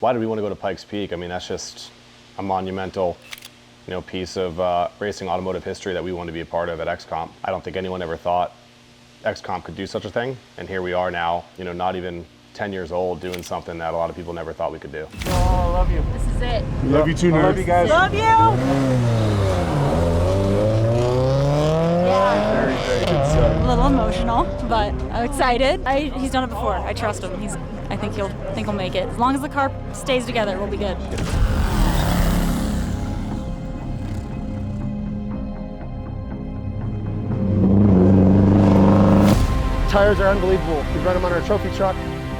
Why did we want to go to Pikes Peak? I mean, that's just a monumental, piece of racing automotive history that we want to be a part of at XCOMP. I don't think anyone ever thought XCOMP could do such a thing, and here we are now, not even 10 years old, doing something that a lot of people never thought we could do. Oh, I love you. This is it. Love you too, nerd. Love you guys. Love you! Yeah. Very, very good stuff. A little emotional, but I'm excited. He's done it before. I trust him. I think he'll make it. As long as the car stays together, we'll be good. Tires are unbelievable. We run them on our trophy truck.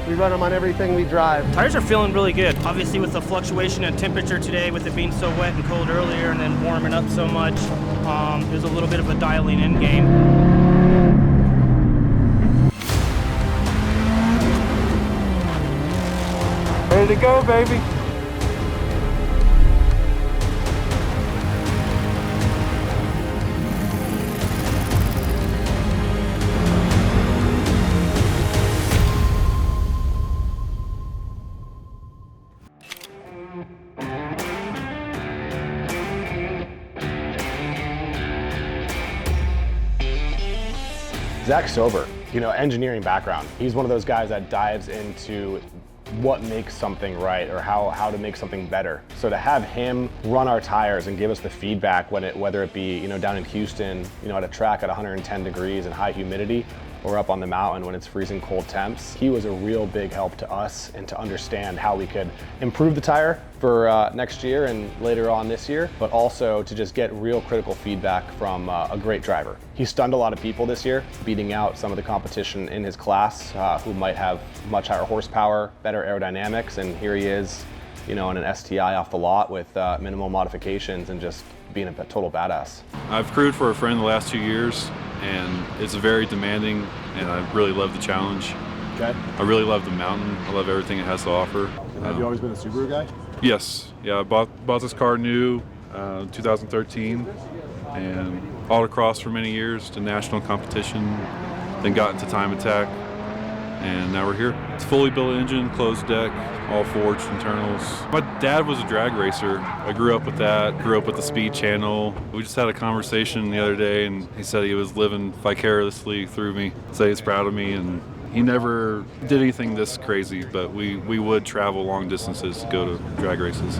We run them on everything we drive. Tires are feeling really good. Obviously with the fluctuation in temperature today, with it being so wet and cold earlier and then warming up so much, there's a little bit of a dialing in game. Ready to go, baby. Zach's sober, engineering background. He's one of those guys that dives into what makes something right or how to make something better. So to have him run our tires and give us the feedback whether it be down in Houston, at a track at 110 degrees and high humidity, or up on the mountain when it's freezing cold temps, he was a real big help to us and to understand how we could improve the tire for next year and later on this year, but also to just get real critical feedback from a great driver. He stunned a lot of people this year, beating out some of the competition in his class who might have much higher horsepower, better aerodynamics, and here he is, in an STI off the lot with minimal modifications and just being a total badass. I've crewed for a friend the last 2 years, and it's very demanding, and I really love the challenge. Okay. I really love the mountain. I love everything it has to offer. And have you always been a Subaru guy? Yes. Yeah, I bought this car new 2013, and autocross for many years to national competition, then got into time attack, and now we're here. It's fully built engine, closed deck, all forged internals. My dad was a drag racer. I grew up with that, grew up with the Speed Channel. We just had a conversation the other day, and he said he was living vicariously through me, say he's proud of me, and he never did anything this crazy, but we would travel long distances to go to drag races.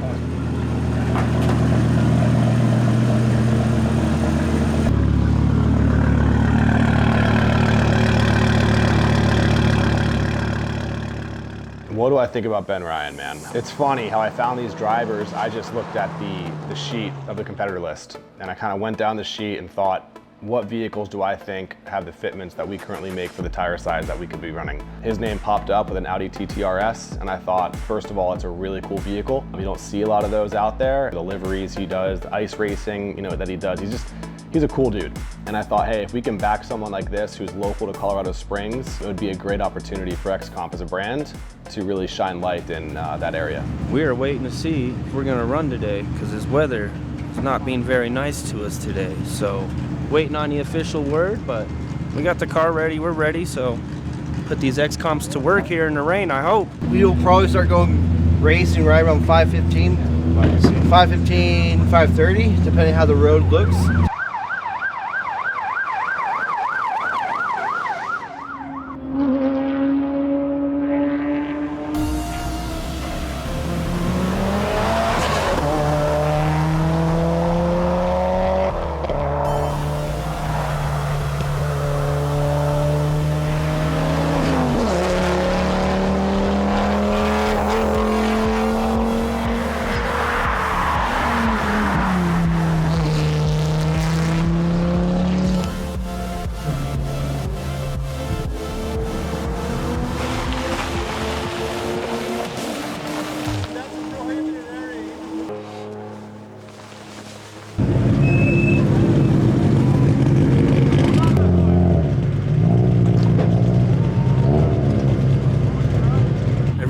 What do I think about Ben Ryan, man? It's funny how I found these drivers. I just looked at the sheet of the competitor list, and I kind of went down the sheet and thought, what vehicles do I think have the fitments that we currently make for the tire size that we could be running? His name popped up with an Audi TT RS, and I thought, first of all, it's a really cool vehicle. You don't see a lot of those out there. The liveries he does, the ice racing, that he does, he's a cool dude. And I thought, hey, if we can back someone like this who's local to Colorado Springs, it would be a great opportunity for XCOMP as a brand to really shine light in that area. We are waiting to see if we're gonna run today because this weather is not being very nice to us today. So waiting on the official word, but we got the car ready, we're ready, so put these XCOMPs to work here in the rain, I hope. We will probably start going racing right around 5:15, 5:30, depending how the road looks.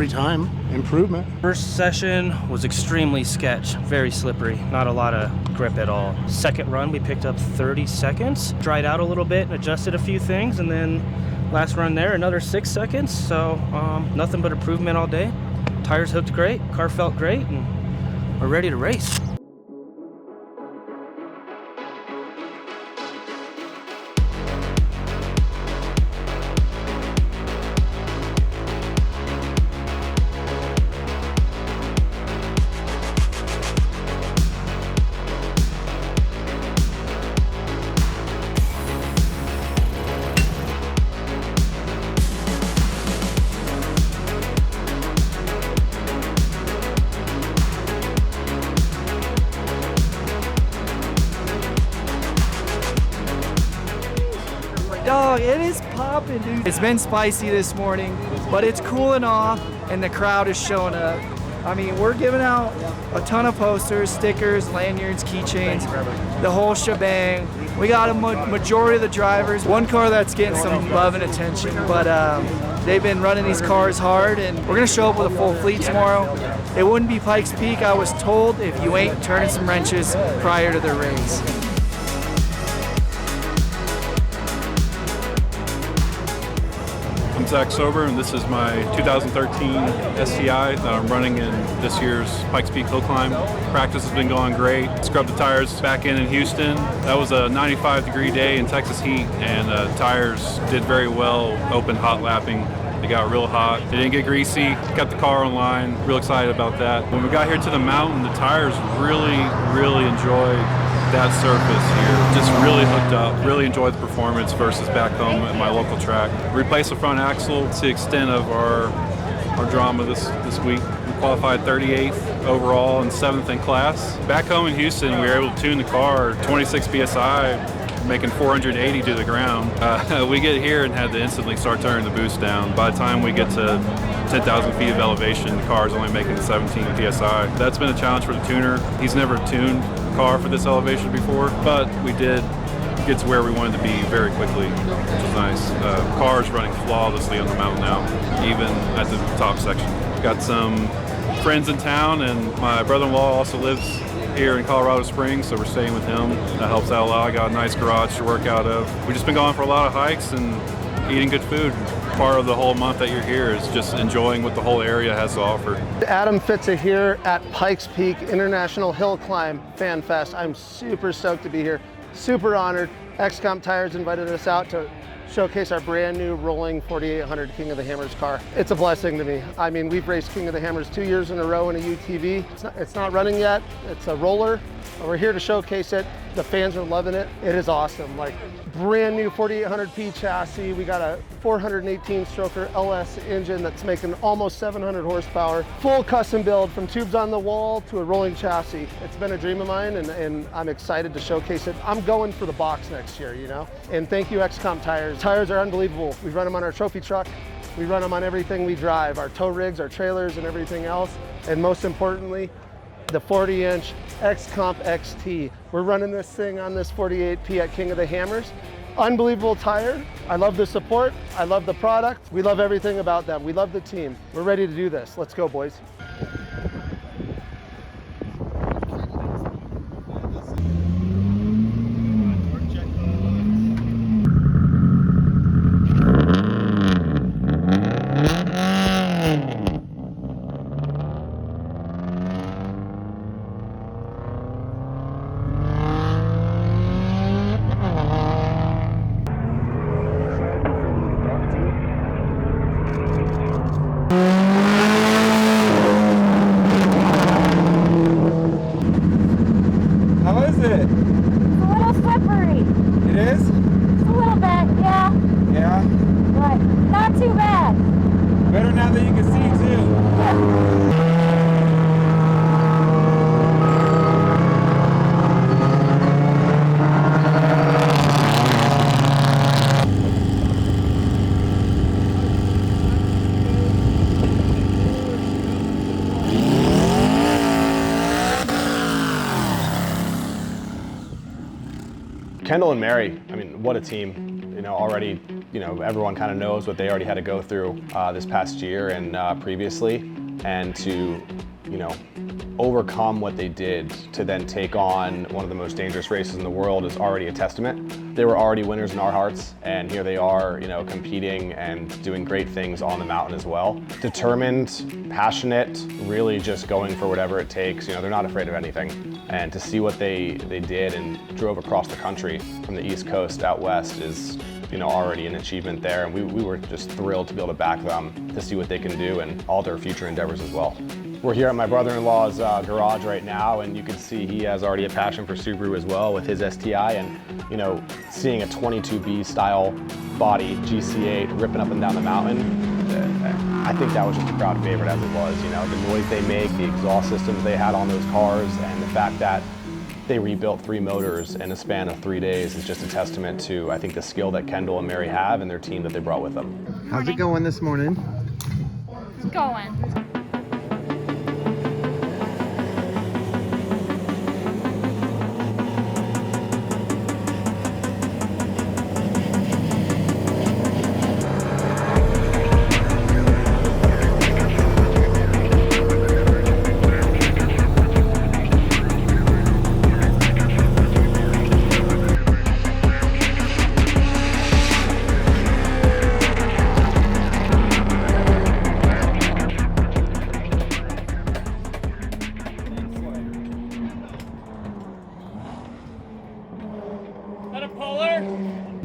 Time improvement. First session was extremely sketch, very slippery, not a lot of grip at all. Second run, we picked up 30 seconds, dried out a little bit, and adjusted a few things, and then last run there, another 6 seconds, so nothing but improvement all day. Tires hooked great, car felt great, and we're ready to race. Dog, it is popping, dude. It's been spicy this morning, but it's cooling off and the crowd is showing up. I mean, we're giving out a ton of posters, stickers, lanyards, keychains, the whole shebang. We got a majority of the drivers. One car that's getting some love and attention, but they've been running these cars hard, and we're gonna show up with a full fleet tomorrow. It wouldn't be Pikes Peak, I was told, if you ain't turning some wrenches prior to the race. I'm Zach Sober, and this is my 2013 STI that I'm running in this year's Pikes Peak Hill Climb. Practice has been going great. Scrubbed the tires back in Houston. That was a 95-degree day in Texas heat, and tires did very well, open hot lapping. They got real hot. They didn't get greasy. Got the car online. Real excited about that. When we got here to the mountain, the tires really enjoyed that surface here. Just really hooked up. Really enjoyed the performance versus back home at my local track. Replaced the front axle to the extent of our drama this week. We qualified 38th overall and 7th in class. Back home in Houston, we were able to tune the car 26 PSI, making 480 to the ground. We get here and had to instantly start turning the boost down. By the time we get to 10,000 feet of elevation, the car is only making 17 PSI. That's been a challenge for the tuner. He's never tuned a car for this elevation before, but we did get to where we wanted to be very quickly, which is nice. Car is running flawlessly on the mountain now, even at the top section. Got some friends in town, and my brother-in-law also lives here in Colorado Springs, so we're staying with him. That helps out a lot. I got a nice garage to work out of. We've just been going for a lot of hikes and eating good food. Part of the whole month that you're here is just enjoying what the whole area has to offer. Adam Fitza here at Pikes Peak International Hill Climb Fan Fest. I'm super stoked to be here, super honored. XCOMP Tires invited us out to showcase our brand new rolling 4800 King of the Hammers car. It's a blessing to me. I mean, we've raced King of the Hammers 2 years in a row in a UTV. It's not running yet. It's a roller. We're here to showcase it. The fans are loving it. It is awesome. Like, brand new 4800P chassis. We got a 418 stroker LS engine that's making almost 700 horsepower. Full custom build from tubes on the wall to a rolling chassis. It's been a dream of mine, and I'm excited to showcase it. I'm going for the box next year, you know? And thank you, XCOMP Tires. Tires are unbelievable. We run them on our trophy truck. We run them on everything we drive, our tow rigs, our trailers, and everything else. And most importantly, the 40-inch XCOMP XT. We're running this thing on this 48P at King of the Hammers. Unbelievable tire. I love the support. I love the product. We love everything about them. We love the team. We're ready to do this. Let's go, boys. Kendall and Mary, I mean, what a team. You know, already, you know, everyone kind of knows what they already had to go through this past year and previously. And to you know, overcome what they did to then take on one of the most dangerous races in the world is already a testament. They were already winners in our hearts, and here they are, you know, competing and doing great things on the mountain as well. Determined, passionate, really just going for whatever it takes. You know, they're not afraid of anything. And to see what they did and drove across the country from the East Coast out west is, you know, already an achievement there. And we were just thrilled to be able to back them, to see what they can do and all their future endeavors as well. We're here at my brother-in-law's garage right now, and you can see he has already a passion for Subaru as well with his STI, and you know, seeing a 22B style body GC8 ripping up and down the mountain, I think that was just a crowd favorite as it was. You know, the noise they make, the exhaust systems they had on those cars, and the fact that they rebuilt 3 motors in a span of 3 days is just a testament to, I think, the skill that Kendall and Mary have and their team that they brought with them. How's it going this morning? It's going.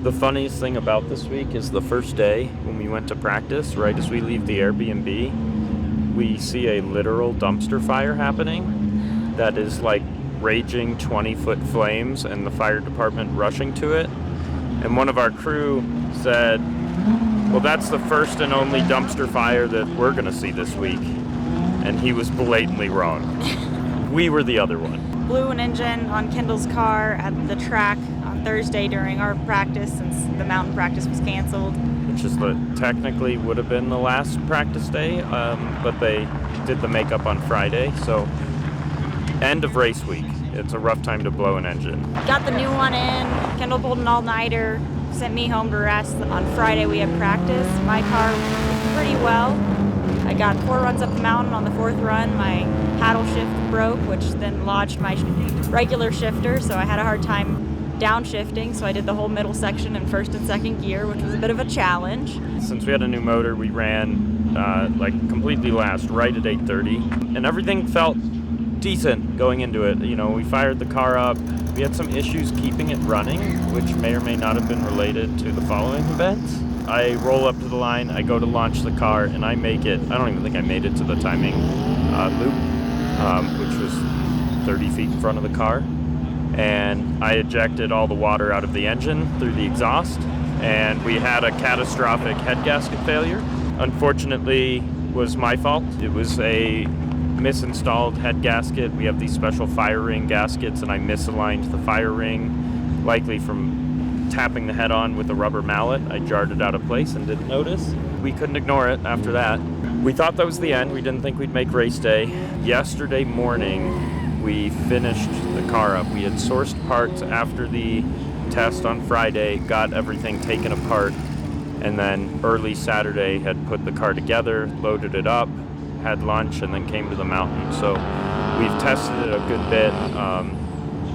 The funniest thing about this week is the first day when we went to practice, right as we leave the Airbnb, we see a literal dumpster fire happening that is like raging 20-foot flames and the fire department rushing to it. And one of our crew said, well, that's the first and only dumpster fire that we're gonna see this week. And he was blatantly wrong. We were the other one. Blew an engine on Kendall's car at the track on Thursday during our practice since the mountain practice was canceled. Which is technically would have been the last practice day, but they did the makeup on Friday, so end of race week. It's a rough time to blow an engine. Got the new one in. Kendall pulled an all-nighter, sent me home to rest. On Friday we had practice. My car was pretty well. I got 4 runs up the mountain. On the 4th run, my paddle shift broke, which then lodged my regular shifter, so I had a hard time downshifting, so I did the whole middle section in 1st and 2nd gear, which was a bit of a challenge. Since we had a new motor, we ran like completely last, right at 8:30, and everything felt decent going into it. You know, we fired the car up. We had some issues keeping it running, which may or may not have been related to the following events. I roll up to the line, I go to launch the car, and I make it, I don't even think I made it to the timing loop, which was 30 feet in front of the car. And I ejected all the water out of the engine through the exhaust, and we had a catastrophic head gasket failure. Unfortunately, was my fault. It was a misinstalled head gasket. We have these special fire ring gaskets, and I misaligned the fire ring, likely from tapping the head on with a rubber mallet. I jarred it out of place and didn't notice. We couldn't ignore it after that. We thought that was the end. We didn't think we'd make race day. Yesterday morning, we finished the car up. We had sourced parts after the test on Friday, got everything taken apart, and then early Saturday had put the car together, loaded it up, had lunch, and then came to the mountain. So we've tested it a good bit.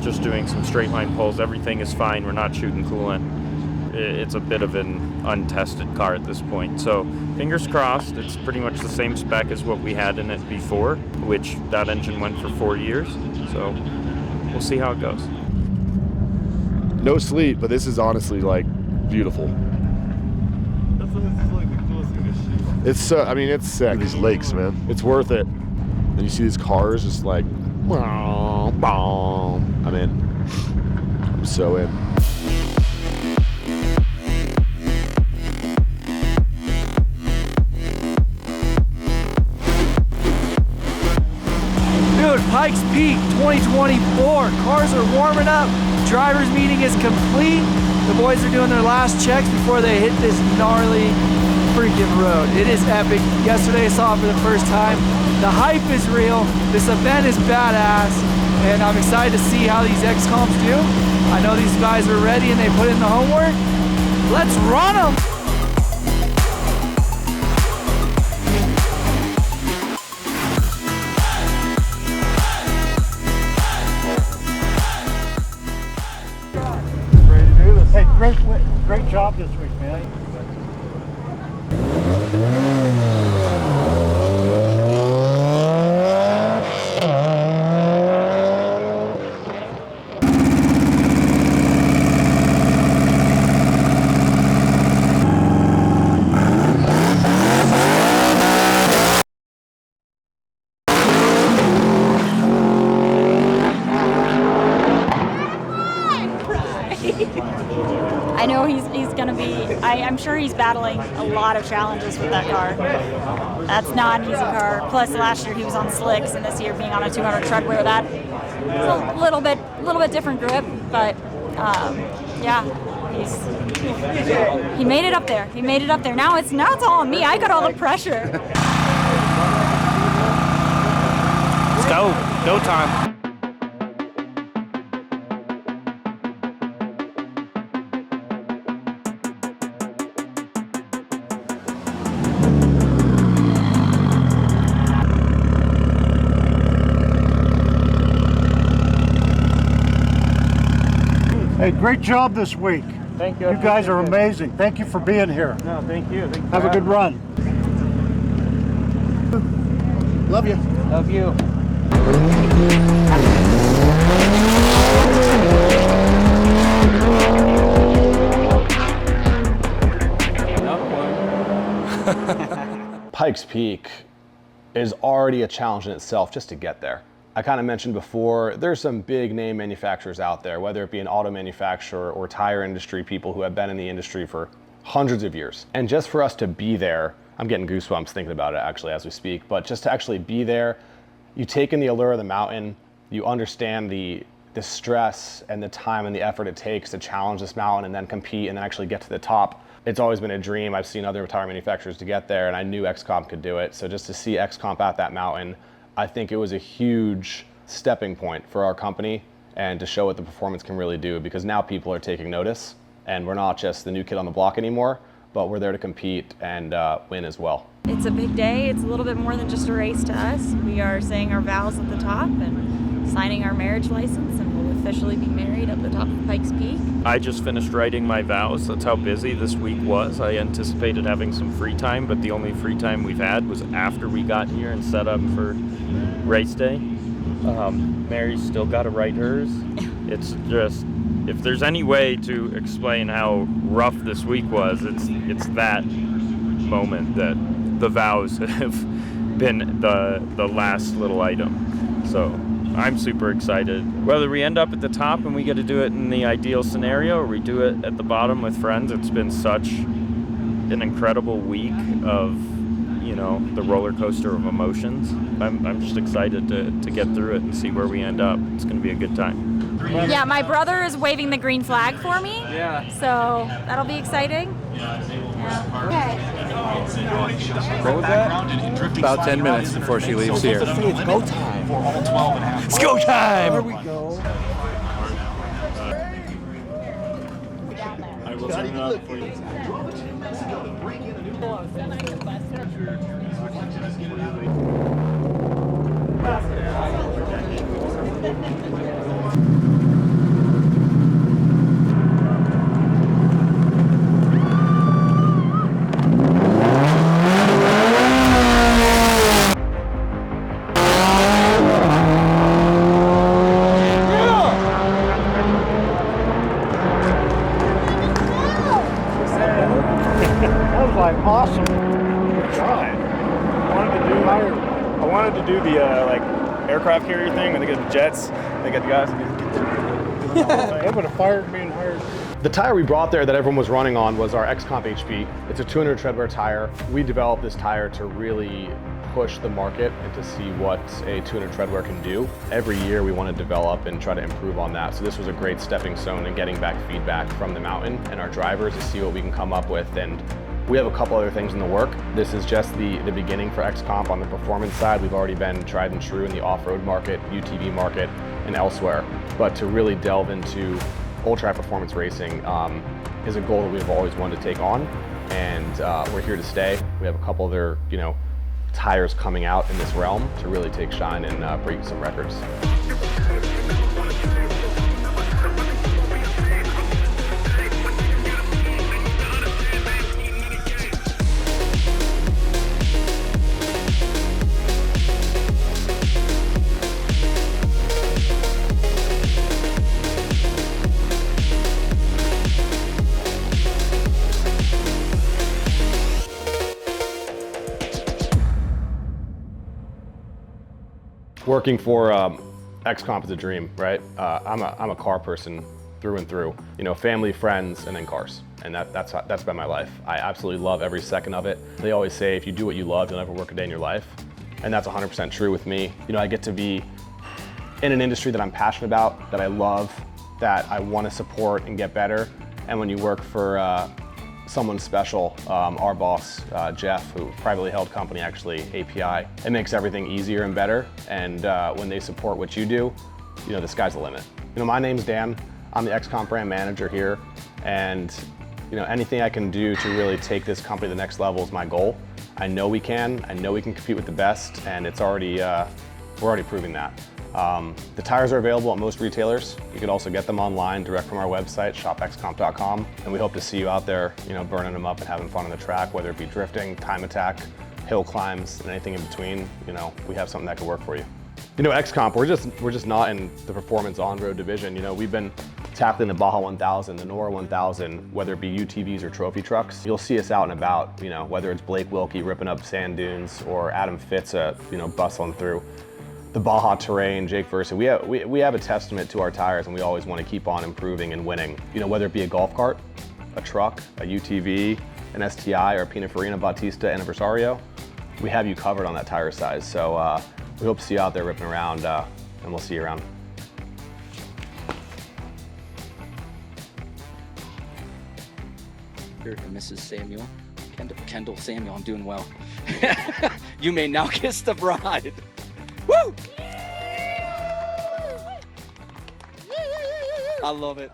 Just doing some straight line pulls. Everything is fine. We're not shooting coolant. It's a bit of an untested car at this point. So fingers crossed. It's pretty much the same spec as what we had in it before, which that engine went for 4 years. So we'll see how it goes. No sleet, but this is honestly like beautiful. This is like the coolest thing to shoot. It's so, I mean, it's sick. These lakes, man. It's worth it. And you see these cars just like, I'm in. I'm so in. Dude, Pikes Peak 2024. Cars are warming up. Drivers meeting is complete. The boys are doing their last checks before they hit this gnarly freaking road. It is epic. Yesterday I saw it for the first time. The hype is real. This event is badass. And I'm excited to see how these XCOMPs do. I know these guys are ready and they put in the homework. Let's run them! great job this week, man. I know he's going to be, I'm sure he's battling a lot of challenges with that car. That's not an easy car. Plus last year he was on slicks, and this year being on a 200 treadwear, that it's a little bit different grip, but yeah, he made it up there. He made it up there. Now it's all on me. I got all the pressure. Let's go time. Hey, great job this week. Thank you. You guys are amazing. Thank you for being here. No, thank you. Have a good run. Love you. Love you. Pikes Peak is already a challenge in itself just to get there. I kind of mentioned before, there's some big name manufacturers out there, whether it be an auto manufacturer or tire industry people who have been in the industry for hundreds of years. And just for us to be there, I'm getting goosebumps thinking about it actually as we speak, but just to actually be there, you take in the allure of the mountain, you understand the stress and the time and the effort it takes to challenge this mountain and then compete and then actually get to the top. It's always been a dream. I've seen other tire manufacturers to get there, and I knew XCOMP could do it. So just to see XCOMP at that mountain, I think it was a huge stepping point for our company and to show what the performance can really do, because now people are taking notice and we're not just the new kid on the block anymore, but we're there to compete and win as well. It's a big day. It's a little bit more than just a race to us. We are saying our vows at the top and signing our marriage license, and we'll officially be married at the top of Pikes Peak. I just finished writing my vows. That's how busy this week was. I anticipated having some free time, but the only free time we've had was after we got here and set up for race day. Mary's still got to write hers. It's just, if there's any way to explain how rough this week was, it's that moment that the vows have been the last little item. So I'm super excited. Whether we end up at the top and we get to do it in the ideal scenario or we do it at the bottom with friends, it's been such an incredible week of, you know, the roller coaster of emotions. I'm just excited to get through it and see where we end up. It's going to be a good time. Yeah, my brother is waving the green flag for me. Yeah. So that'll be exciting. Yeah. What was that? About 10 minutes before she leaves here. It's go time. It's go time! There we go. I will turn it up for you. That was like awesome. Good job. I wanted to do the like aircraft carrier thing when they get the jets. They get the guys. That would have fired being hired. The tire we brought there that everyone was running on was our XCOMP HP. It's a 200 treadwear tire. We developed this tire to really push the market and to see what a 200 treadwear can do. Every year we want to develop and try to improve on that. So this was a great stepping stone in getting back feedback from the mountain and our drivers to see what we can come up with. And we have a couple other things in the work. This is just the beginning for XCOMP on the performance side. We've already been tried and true in the off-road market, UTV market, and elsewhere. But to really delve into ultra performance racing is a goal that we've always wanted to take on, and we're here to stay. We have a couple other, tires coming out in this realm to really take shine and break some records. Working for XCOMP is a dream, right? I'm a car person through and through. You know, family, friends, and then cars. And that's been my life. I absolutely love every second of it. They always say if you do what you love, you'll never work a day in your life. And that's 100% true with me. You know, I get to be in an industry that I'm passionate about, that I love, that I want to support and get better. And when you work for someone special, our boss, Jeff, who privately held company actually, API, it makes everything easier and better. And when they support what you do, you know, the sky's the limit. You know, my name's Dan. I'm the XCOMP brand manager here. And you know, anything I can do to really take this company to the next level is my goal. I know we can. I know we can compete with the best, and it's already we're already proving that. The tires are available at most retailers. You can also get them online direct from our website, shopxcomp.com, and we hope to see you out there, you know, burning them up and having fun on the track, whether it be drifting, time attack, hill climbs, and anything in between. You know, we have something that could work for you. You know, XCOMP, we're just not in the performance on-road division. You know, we've been tackling the Baja 1000, the Nora 1000, whether it be UTVs or trophy trucks. You'll see us out and about, you know, whether it's Blake Wilkie ripping up sand dunes or Adam Fitz, you know, bustling through the Baja terrain, Jake Versa. We have a testament to our tires, and we always want to keep on improving and winning. You know, whether it be a golf cart, a truck, a UTV, an STI, or a Pininfarina Bautista Anniversario, we have you covered on that tire size. So we hope to see you out there ripping around, and we'll see you around. Here to Mrs. Samuel, Kendall Samuel, I'm doing well. You may now kiss the bride. Woo! I love it.